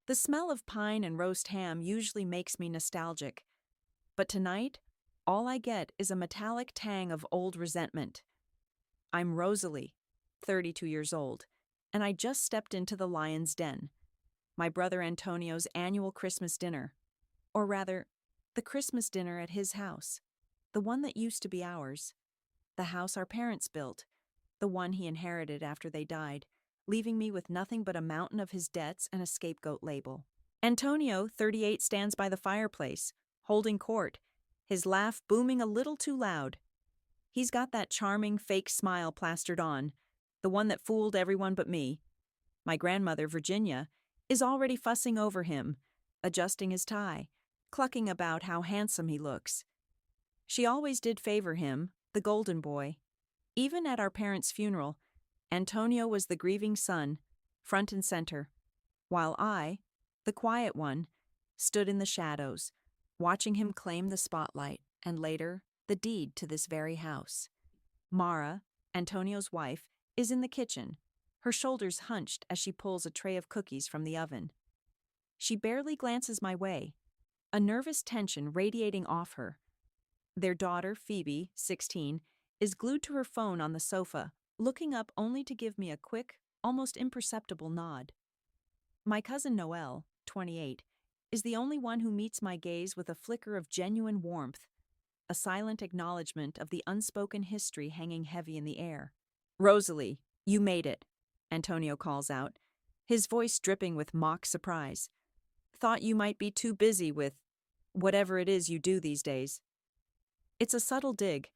The smell of pine and roast ham usually makes me nostalgic, but tonight, all I get is a metallic tang of old resentment. I'm Rosalie, 32 years old, and I just stepped into the Lion's Den, my brother Antonio's annual Christmas dinner. Or rather, the Christmas dinner at his house, the one that used to be ours, the house our parents built, the one he inherited after they died, leaving me with nothing but a mountain of his debts and a scapegoat label. Antonio, 38, stands by the fireplace, holding court, his laugh booming a little too loud. He's got that charming fake smile plastered on, the one that fooled everyone but me. My grandmother, Virginia, is already fussing over him, adjusting his tie, clucking about how handsome he looks. She always did favor him, the golden boy. Even at our parents' funeral, Antonio was the grieving son, front and center, while I, the quiet one, stood in the shadows, watching him claim the spotlight and later the deed to this very house. Mara, Antonio's wife, is in the kitchen, her shoulders hunched as she pulls a tray of cookies from the oven. She barely glances my way, a nervous tension radiating off her. Their daughter, Phoebe, 16, is glued to her phone on the sofa, looking up only to give me a quick, almost imperceptible nod. My cousin Noelle, 28, is the only one who meets my gaze with a flicker of genuine warmth, a silent acknowledgement of the unspoken history hanging heavy in the air. "Rosalie, you made it," Antonio calls out, his voice dripping with mock surprise. "Thought you might be too busy with whatever it is you do these days." It's a subtle dig,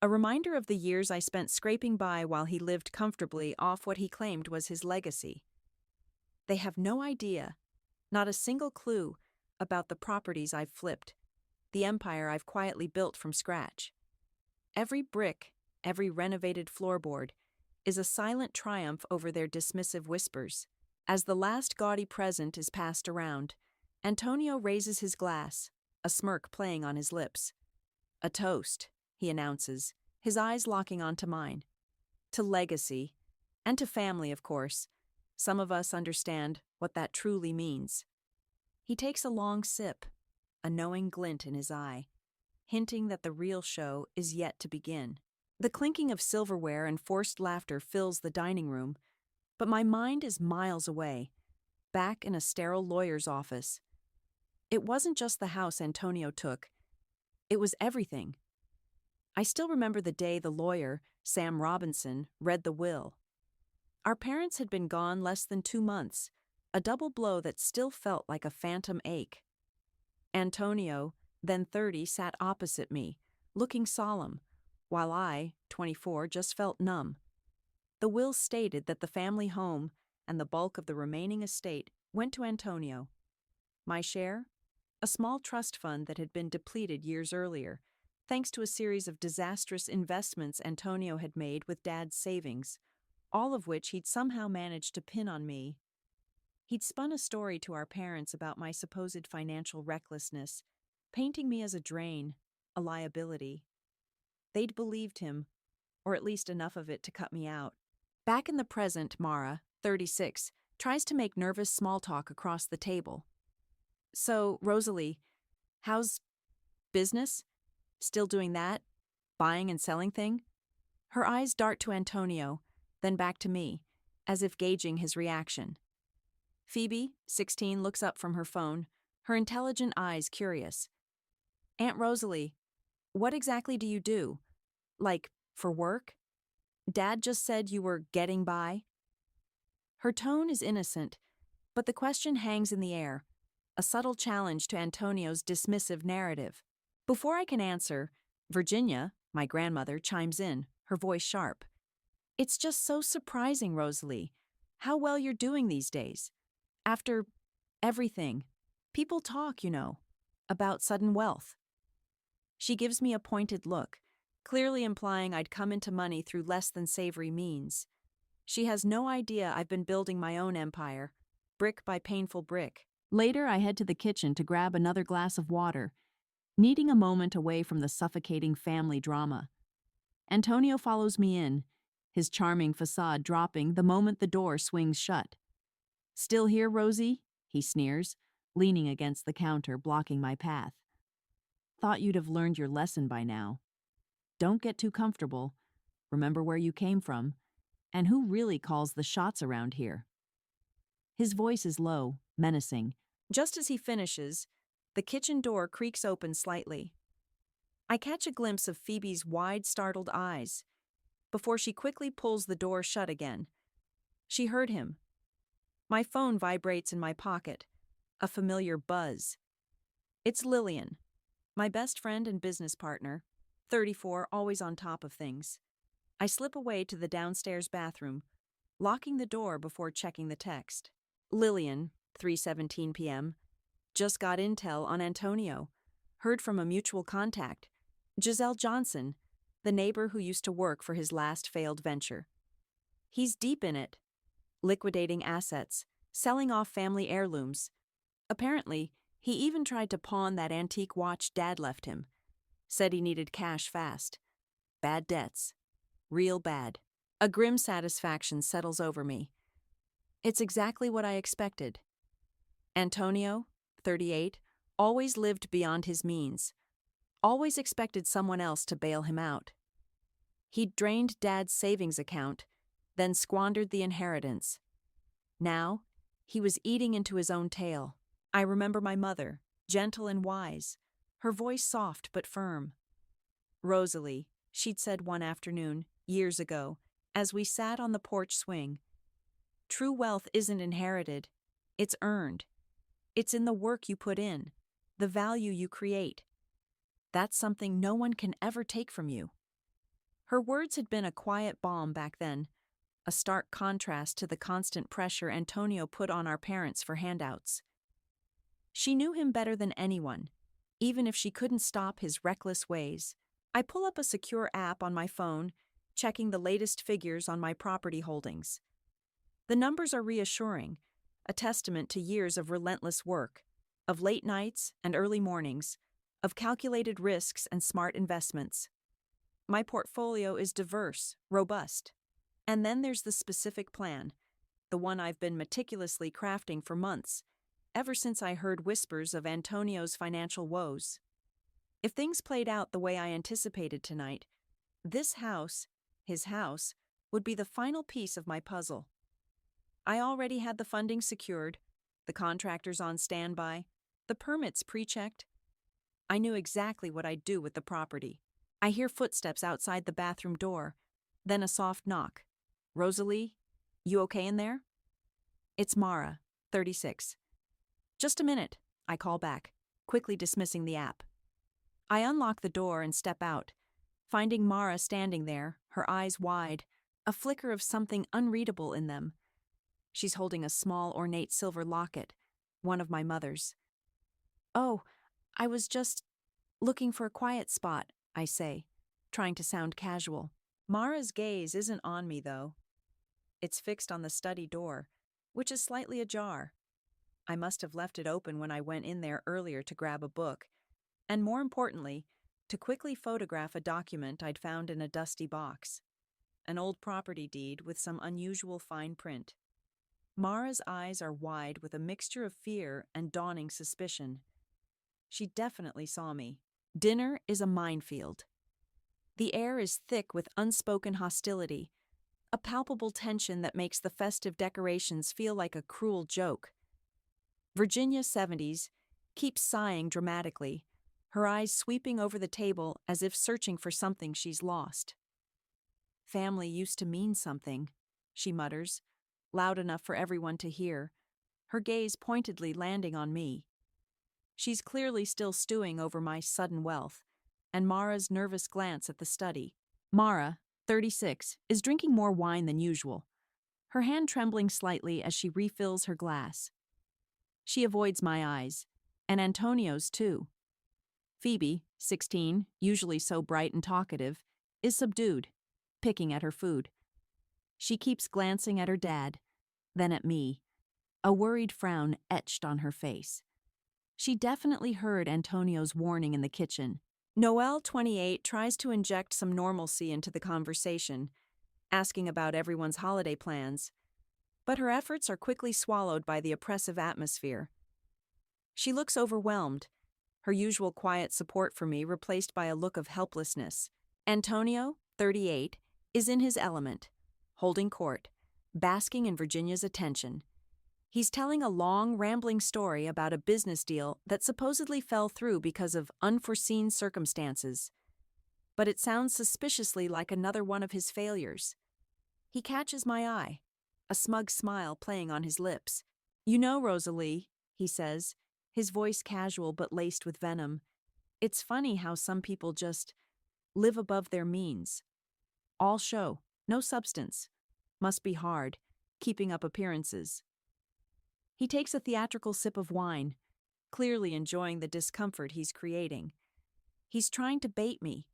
a reminder of the years I spent scraping by while he lived comfortably off what he claimed was his legacy. They have no idea, not a single clue, about the properties I've flipped, the empire I've quietly built from scratch. Every brick, every renovated floorboard, is a silent triumph over their dismissive whispers. As the last gaudy present is passed around, Antonio raises his glass, a smirk playing on his lips. "A toast," he announces, his eyes locking onto mine. "To legacy, and to family, of course. Some of us understand what that truly means." He takes a long sip, a knowing glint in his eye, hinting that the real show is yet to begin. The clinking of silverware and forced laughter fills the dining room, but my mind is miles away, back in a sterile lawyer's office. It wasn't just the house Antonio took. It was everything. I still remember the day the lawyer, Sam Robinson, read the will. Our parents had been gone less than 2 months, a double blow that still felt like a phantom ache. Antonio, then 30, sat opposite me, looking solemn, while I, 24, just felt numb. The will stated that the family home and the bulk of the remaining estate went to Antonio. My share? A small trust fund that had been depleted years earlier, thanks to a series of disastrous investments Antonio had made with Dad's savings, all of which he'd somehow managed to pin on me. He'd spun a story to our parents about my supposed financial recklessness, painting me as a drain, a liability. They'd believed him, or at least enough of it to cut me out. Back in the present, Mara, 36, tries to make nervous small talk across the table. "So, Rosalie, how's business? Still doing that? Buying and selling thing?" Her eyes dart to Antonio, then back to me, as if gauging his reaction. Phoebe, 16, looks up from her phone, her intelligent eyes curious. "Aunt Rosalie, what exactly do you do? Like, for work? Dad just said you were getting by?" Her tone is innocent, but the question hangs in the air, a subtle challenge to Antonio's dismissive narrative. Before I can answer, Virginia, my grandmother, chimes in, her voice sharp. "It's just so surprising, Rosalie, how well you're doing these days. After everything, people talk, about sudden wealth." She gives me a pointed look, clearly implying I'd come into money through less than savory means. She has no idea I've been building my own empire, brick by painful brick. Later, I head to the kitchen to grab another glass of water, needing a moment away from the suffocating family drama. Antonio follows me in, his charming facade dropping the moment the door swings shut. "Still here, Rosie?" he sneers, leaning against the counter, blocking my path. Thought you'd have learned your lesson by now. Don't get too comfortable. Remember where you came from, and who really calls the shots around here. His voice is low, menacing. Just as he finishes, the kitchen door creaks open slightly. I catch a glimpse of Phoebe's wide, startled eyes before she quickly pulls the door shut again. She heard him. My phone vibrates in my pocket, a familiar buzz. It's Lillian, my best friend and business partner, 34, always on top of things. I slip away to the downstairs bathroom, locking the door before checking the text. Lillian, 3:17 p.m., just got intel on Antonio. Heard from a mutual contact, Giselle Johnson, the neighbor who used to work for his last failed venture. He's deep in it, liquidating assets, selling off family heirlooms. Apparently, he even tried to pawn that antique watch Dad left him. Said he needed cash fast. Bad debts. Real bad. A grim satisfaction settles over me. It's exactly what I expected. Antonio, 38, always lived beyond his means. Always expected someone else to bail him out. He'd drained Dad's savings account, then squandered the inheritance. Now, he was eating into his own tail. I remember my mother, gentle and wise, her voice soft but firm. Rosalie, she'd said one afternoon, years ago, as we sat on the porch swing. True wealth isn't inherited, it's earned. It's in the work you put in, the value you create. That's something no one can ever take from you. Her words had been a quiet balm back then, a stark contrast to the constant pressure Antonio put on our parents for handouts. She knew him better than anyone, even if she couldn't stop his reckless ways. I pull up a secure app on my phone, checking the latest figures on my property holdings. The numbers are reassuring, a testament to years of relentless work, of late nights and early mornings, of calculated risks and smart investments. My portfolio is diverse, robust. And then there's the specific plan, the one I've been meticulously crafting for months, ever since I heard whispers of Antonio's financial woes. If things played out the way I anticipated tonight, this house, his house, would be the final piece of my puzzle. I already had the funding secured, the contractors on standby, the permits pre-checked. I knew exactly what I'd do with the property. I hear footsteps outside the bathroom door, then a soft knock. Rosalie, you okay in there? It's Mara, 36. Just a minute, I call back, quickly dismissing the app. I unlock the door and step out, finding Mara standing there, her eyes wide, a flicker of something unreadable in them. She's holding a small, ornate silver locket, one of my mother's. Oh, I was just looking for a quiet spot, I say, trying to sound casual. Mara's gaze isn't on me, though. It's fixed on the study door, which is slightly ajar. I must have left it open when I went in there earlier to grab a book, and more importantly, to quickly photograph a document I'd found in a dusty box. An old property deed with some unusual fine print. Mara's eyes are wide with a mixture of fear and dawning suspicion. She definitely saw me. Dinner is a minefield. The air is thick with unspoken hostility, a palpable tension that makes the festive decorations feel like a cruel joke. Virginia, 70s, keeps sighing dramatically, her eyes sweeping over the table as if searching for something she's lost. Family used to mean something, she mutters, loud enough for everyone to hear, her gaze pointedly landing on me. She's clearly still stewing over my sudden wealth, and Mara's nervous glance at the study. Mara, 36, is drinking more wine than usual, her hand trembling slightly as she refills her glass. She avoids my eyes, and Antonio's too. Phoebe, 16, usually so bright and talkative, is subdued, picking at her food. She keeps glancing at her dad, then at me, a worried frown etched on her face. She definitely heard Antonio's warning in the kitchen. Noelle, 28, tries to inject some normalcy into the conversation, asking about everyone's holiday plans. But her efforts are quickly swallowed by the oppressive atmosphere. She looks overwhelmed, her usual quiet support for me replaced by a look of helplessness. Antonio, 38, is in his element, holding court, basking in Virginia's attention. He's telling a long, rambling story about a business deal that supposedly fell through because of unforeseen circumstances. But it sounds suspiciously like another one of his failures. He catches my eye, a smug smile playing on his lips. "You know, Rosalie," he says, his voice casual but laced with venom, "it's funny how some people just live above their means. All show, no substance. Must be hard, keeping up appearances." He takes a theatrical sip of wine, clearly enjoying the discomfort he's creating. He's trying to bait me,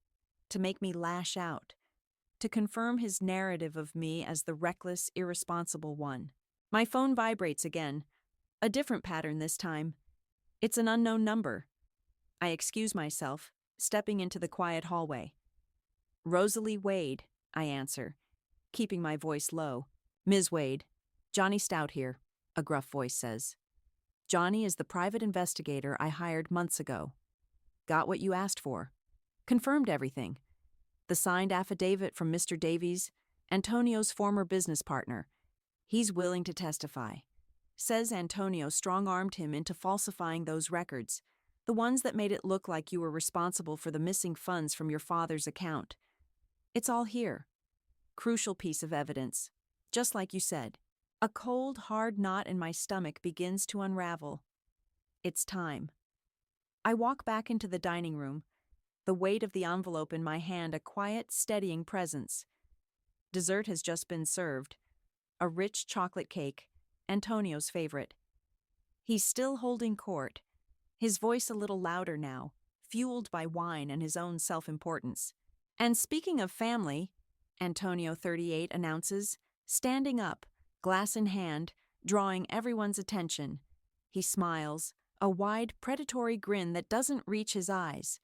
to make me lash out, to confirm his narrative of me as the reckless, irresponsible one. My phone vibrates again, a different pattern this time. It's an unknown number. I excuse myself, stepping into the quiet hallway. "Rosalie Wade," I answer, keeping my voice low. "Ms. Wade, Johnny Stout here," a gruff voice says. "Johnny is the private investigator I hired months ago. Got what you asked for. Confirmed everything. The signed affidavit from Mr. Davies, Antonio's former business partner. He's willing to testify. Says Antonio strong-armed him into falsifying those records, the ones that made it look like you were responsible for the missing funds from your father's account. It's all here. Crucial piece of evidence. Just like you said." A cold, hard knot in my stomach begins to unravel. It's time. I walk back into the dining room, the weight of the envelope in my hand a quiet, steadying presence. Dessert has just been served. A rich chocolate cake, Antonio's favorite. He's still holding court, his voice a little louder now, fueled by wine and his own self-importance. "And speaking of family," Antonio, 38, announces, standing up, glass in hand, drawing everyone's attention. He smiles, a wide, predatory grin that doesn't reach his eyes.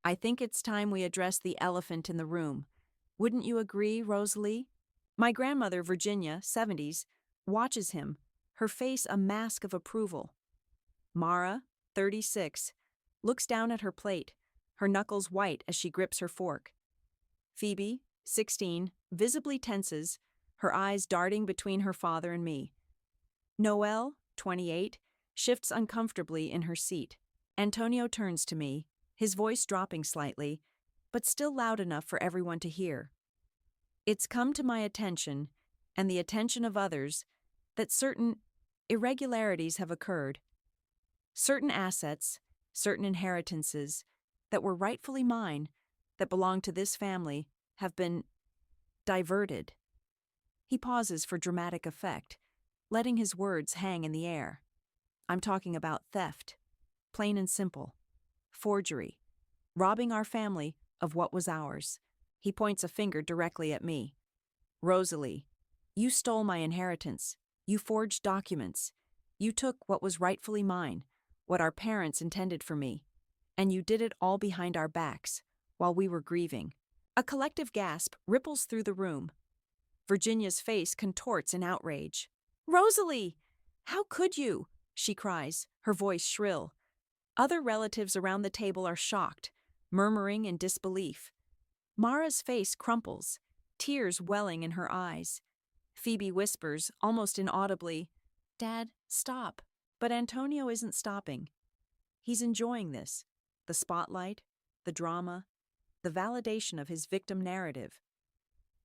"I think it's time we address the elephant in the room. Wouldn't you agree, Rosalie?" My grandmother, Virginia, 70s, watches him, her face a mask of approval. Mara, 36, looks down at her plate, her knuckles white as she grips her fork. Phoebe, 16, visibly tenses, her eyes darting between her father and me. Noelle, 28, shifts uncomfortably in her seat. Antonio turns to me, his voice dropping slightly, but still loud enough for everyone to hear. "It's come to my attention, and the attention of others, that certain irregularities have occurred. Certain assets, certain inheritances, that were rightfully mine, that belong to this family, have been diverted." He pauses for dramatic effect, letting his words hang in the air. I'm talking about theft, plain and simple, forgery, robbing our family of what was ours. He points a finger directly at me. "Rosalie, you stole my inheritance. You forged documents. You took what was rightfully mine, what our parents intended for me, and you did it all behind our backs, while we were grieving." A collective gasp ripples through the room. Virginia's face contorts in outrage. "Rosalie! How could you?" she cries, her voice shrill. Other relatives around the table are shocked, murmuring in disbelief. Mara's face crumples, tears welling in her eyes. Phoebe whispers, almost inaudibly, "Dad, stop." But Antonio isn't stopping. He's enjoying this, the spotlight, the drama, the validation of his victim narrative.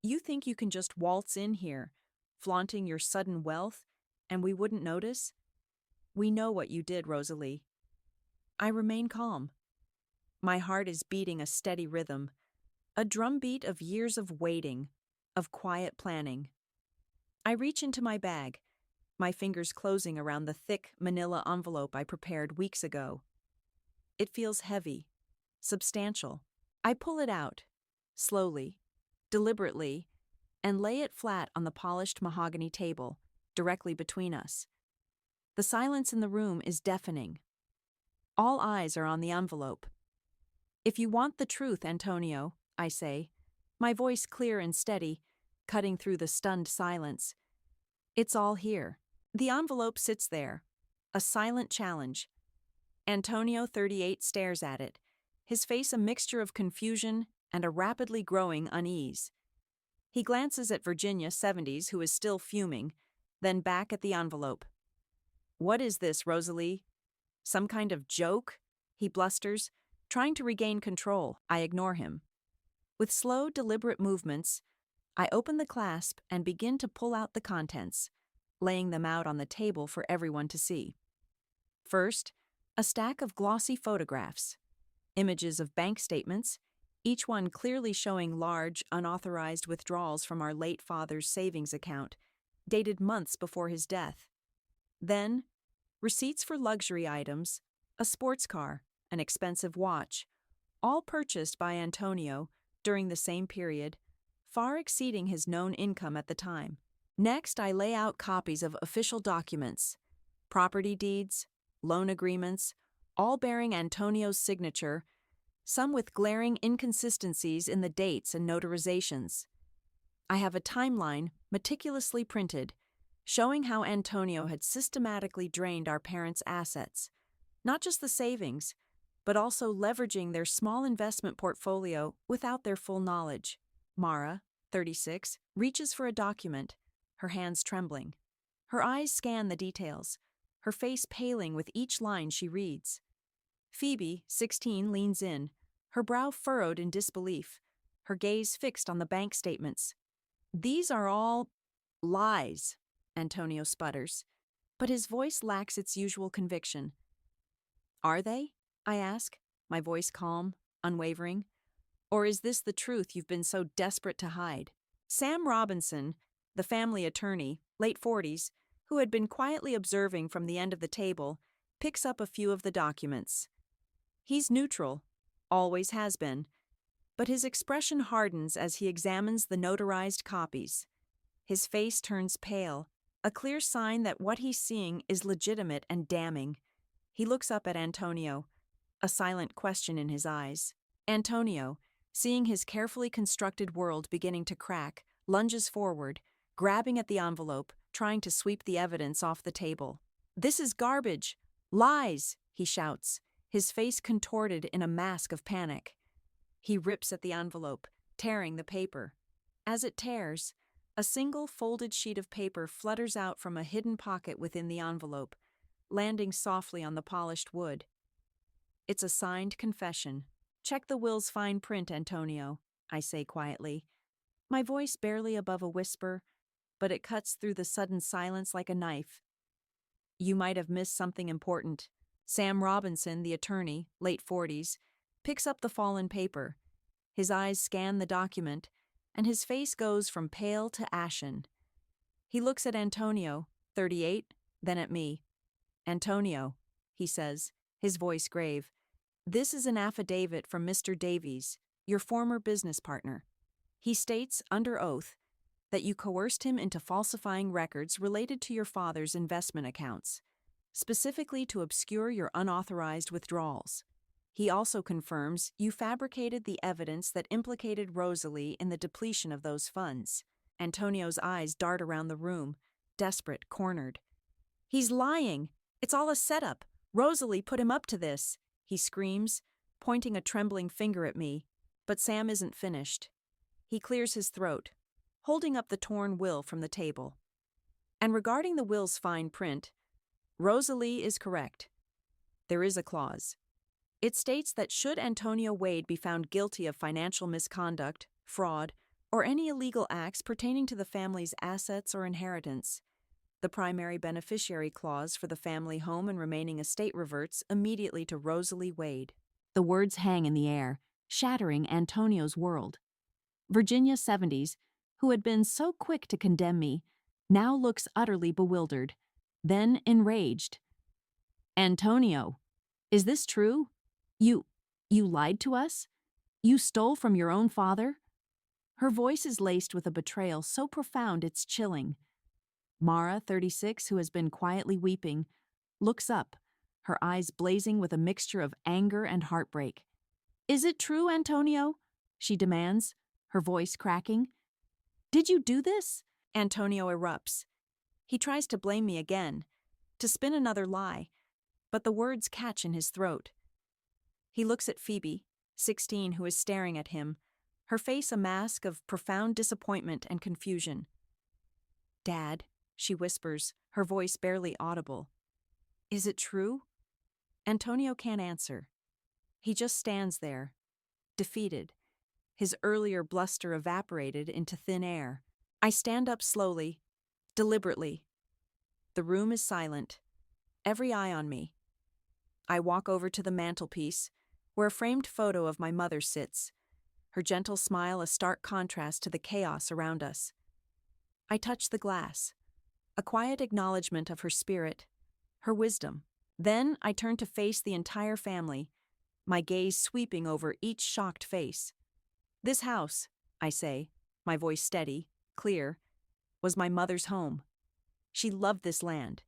"You think you can just waltz in here, flaunting your sudden wealth, and we wouldn't notice? We know what you did, Rosalie." I remain calm. My heart is beating a steady rhythm, a drumbeat of years of waiting, of quiet planning. I reach into my bag, my fingers closing around the thick manila envelope I prepared weeks ago. It feels heavy, substantial. I pull it out, slowly, deliberately, and lay it flat on the polished mahogany table, directly between us. The silence in the room is deafening. All eyes are on the envelope. "If you want the truth, Antonio," I say, my voice clear and steady, cutting through the stunned silence, It's all here. The envelope sits there, a silent challenge. Antonio, 38, stares at it, his face a mixture of confusion and a rapidly growing unease. He glances at Virginia, 70s, who is still fuming, then back at the envelope. "What is this, Rosalie? Some kind of joke?" he blusters, trying to regain control. I ignore him. With slow, deliberate movements, I open the clasp and begin to pull out the contents, laying them out on the table for everyone to see. First, a stack of glossy photographs, images of bank statements, each one clearly showing large, unauthorized withdrawals from our late father's savings account, dated months before his death. Then, receipts for luxury items, a sports car, an expensive watch, all purchased by Antonio during the same period, far exceeding his known income at the time. Next, I lay out copies of official documents, property deeds, loan agreements, all bearing Antonio's signature, some with glaring inconsistencies in the dates and notarizations. I have a timeline meticulously printed, showing how Antonio had systematically drained our parents' assets, not just the savings, but also leveraging their small investment portfolio without their full knowledge. Mara, 36, reaches for a document, her hands trembling. Her eyes scan the details, her face paling with each line she reads. Phoebe, 16, leans in, her brow furrowed in disbelief, her gaze fixed on the bank statements. "These are all lies," Antonio sputters, but his voice lacks its usual conviction. "Are they?" I ask, my voice calm, unwavering. "Or is this the truth you've been so desperate to hide?" Sam Robinson, the family attorney, late 40s, who had been quietly observing from the end of the table, picks up a few of the documents. He's neutral, always has been, but his expression hardens as he examines the notarized copies. His face turns pale, a clear sign that what he's seeing is legitimate and damning. He looks up at Antonio, a silent question in his eyes. Antonio, seeing his carefully constructed world beginning to crack, lunges forward, grabbing at the envelope, trying to sweep the evidence off the table. "This is garbage! Lies!" he shouts, his face contorted in a mask of panic. He rips at the envelope, tearing the paper. As it tears, a single folded sheet of paper flutters out from a hidden pocket within the envelope, landing softly on the polished wood. It's a signed confession. "Check the will's fine print, Antonio," I say quietly, my voice barely above a whisper, but it cuts through the sudden silence like a knife. "You might have missed something important." Sam Robinson, the attorney, late 40s, picks up the fallen paper. His eyes scan the document, and his face goes from pale to ashen. He looks at Antonio, 38, then at me. "Antonio," he says, his voice grave, "this is an affidavit from Mr. Davies, your former business partner. He states, under oath, that you coerced him into falsifying records related to your father's investment accounts, specifically to obscure your unauthorized withdrawals. He also confirms you fabricated the evidence that implicated Rosalie in the depletion of those funds." Antonio's eyes dart around the room, desperate, cornered. "He's lying! It's all a setup! Rosalie put him up to this!" he screams, pointing a trembling finger at me, but Sam isn't finished. He clears his throat, holding up the torn will from the table. "And regarding the will's fine print, Rosalie is correct. There is a clause. It states that should Antonio Wade be found guilty of financial misconduct, fraud, or any illegal acts pertaining to the family's assets or inheritance, the primary beneficiary clause for the family home and remaining estate reverts immediately to Rosalie Wade." The words hang in the air, shattering Antonio's world. Virginia, 70s, who had been so quick to condemn me, now looks utterly bewildered, then enraged. "Antonio, is this true? You lied to us? You stole from your own father?" Her voice is laced with a betrayal so profound it's chilling. Mara, 36, who has been quietly weeping, looks up, her eyes blazing with a mixture of anger and heartbreak. "Is it true, Antonio?" she demands, her voice cracking. "Did you do this?" Antonio erupts. He tries to blame me again, to spin another lie, but the words catch in his throat. He looks at Phoebe, 16, who is staring at him, her face a mask of profound disappointment and confusion. "Dad," she whispers, her voice barely audible. "Is it true?" Antonio can't answer. He just stands there, defeated, his earlier bluster evaporated into thin air. I stand up slowly, deliberately. The room is silent, every eye on me. I walk over to the mantelpiece, where a framed photo of my mother sits, her gentle smile a stark contrast to the chaos around us. I touch the glass, a quiet acknowledgement of her spirit, her wisdom. Then I turn to face the entire family, my gaze sweeping over each shocked face. "This house," I say, my voice steady, clear, "was my mother's home. She loved this land.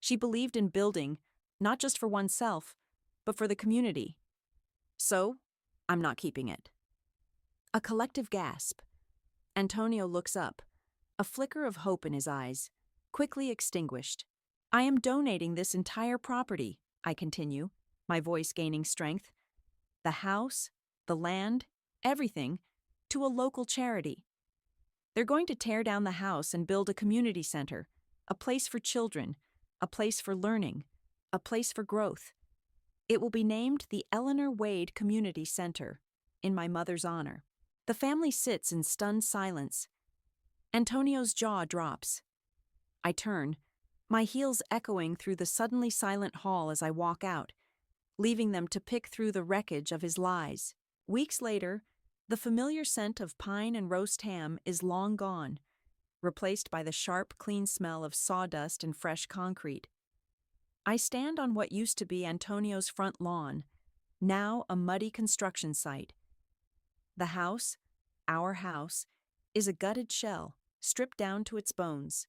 She believed in building, not just for oneself, but for the community. So, I'm not keeping it." A collective gasp. Antonio looks up, a flicker of hope in his eyes, quickly extinguished. "I am donating this entire property," I continue, my voice gaining strength. "The house, the land, everything, to a local charity. They're going to tear down the house and build a community center, a place for children, a place for learning, a place for growth. It will be named the Eleanor Wade Community Center, in my mother's honor." The family sits in stunned silence. Antonio's jaw drops. I turn, my heels echoing through the suddenly silent hall as I walk out, leaving them to pick through the wreckage of his lies. Weeks later, the familiar scent of pine and roast ham is long gone, replaced by the sharp, clean smell of sawdust and fresh concrete. I stand on what used to be Antonio's front lawn, now a muddy construction site. The house, our house, is a gutted shell, stripped down to its bones.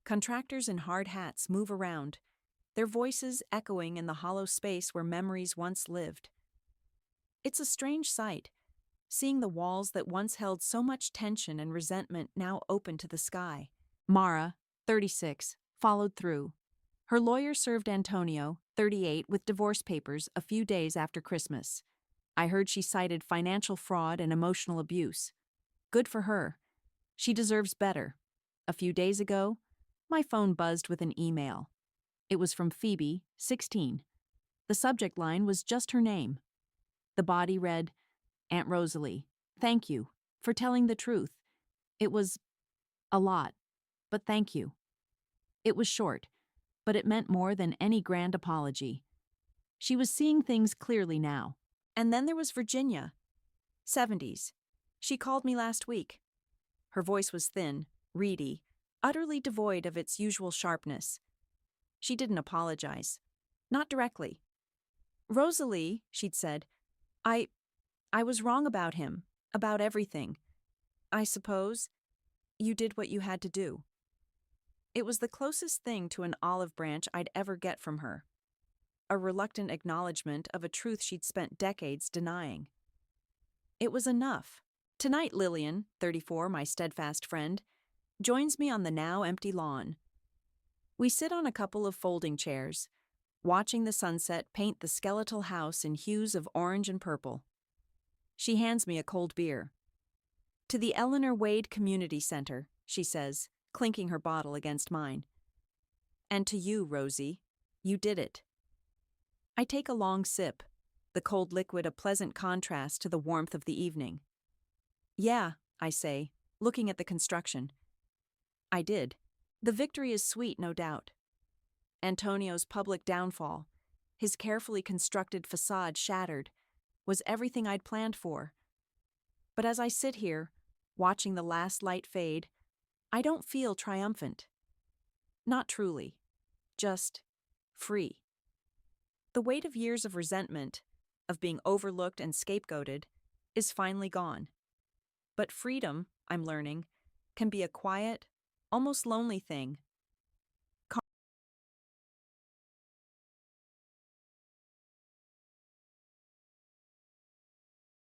Contractors in hard hats move around, their voices echoing in the hollow space where memories once lived. It's a strange sight, seeing the walls that once held so much tension and resentment now open to the sky. Mara, 36, followed through. Her lawyer served Antonio, 38, with divorce papers a few days after Christmas. I heard she cited financial fraud and emotional abuse. Good for her. She deserves better. A few days ago, my phone buzzed with an email. It was from Phoebe, 16. The subject line was just her name. The body read, "Aunt Rosalie, thank you for telling the truth. It was a lot, but thank you." It was short, but it meant more than any grand apology. She was seeing things clearly now. And then there was Virginia, 70s. She called me last week. Her voice was thin, reedy, utterly devoid of its usual sharpness. She didn't apologize. Not directly. "Rosalie," she'd said, I was wrong about him, about everything. I suppose you did what you had to do." It was the closest thing to an olive branch I'd ever get from her. A reluctant acknowledgement of a truth she'd spent decades denying. It was enough. Tonight Lillian, 34, my steadfast friend, joins me on the now empty lawn. We sit on a couple of folding chairs, watching the sunset paint the skeletal house in hues of orange and purple. She hands me a cold beer. "To the Eleanor Wade Community Center," she says, clinking her bottle against mine. "And to you, Rosie, you did it." I take a long sip, the cold liquid a pleasant contrast to the warmth of the evening. "Yeah," I say, looking at the construction. "I did. The victory is sweet, no doubt." Antonio's public downfall, his carefully constructed facade shattered, was everything I'd planned for. But as I sit here, watching the last light fade, I don't feel triumphant. Not truly. Just free. The weight of years of resentment, of being overlooked and scapegoated, is finally gone. But freedom, I'm learning, can be a quiet, almost lonely thing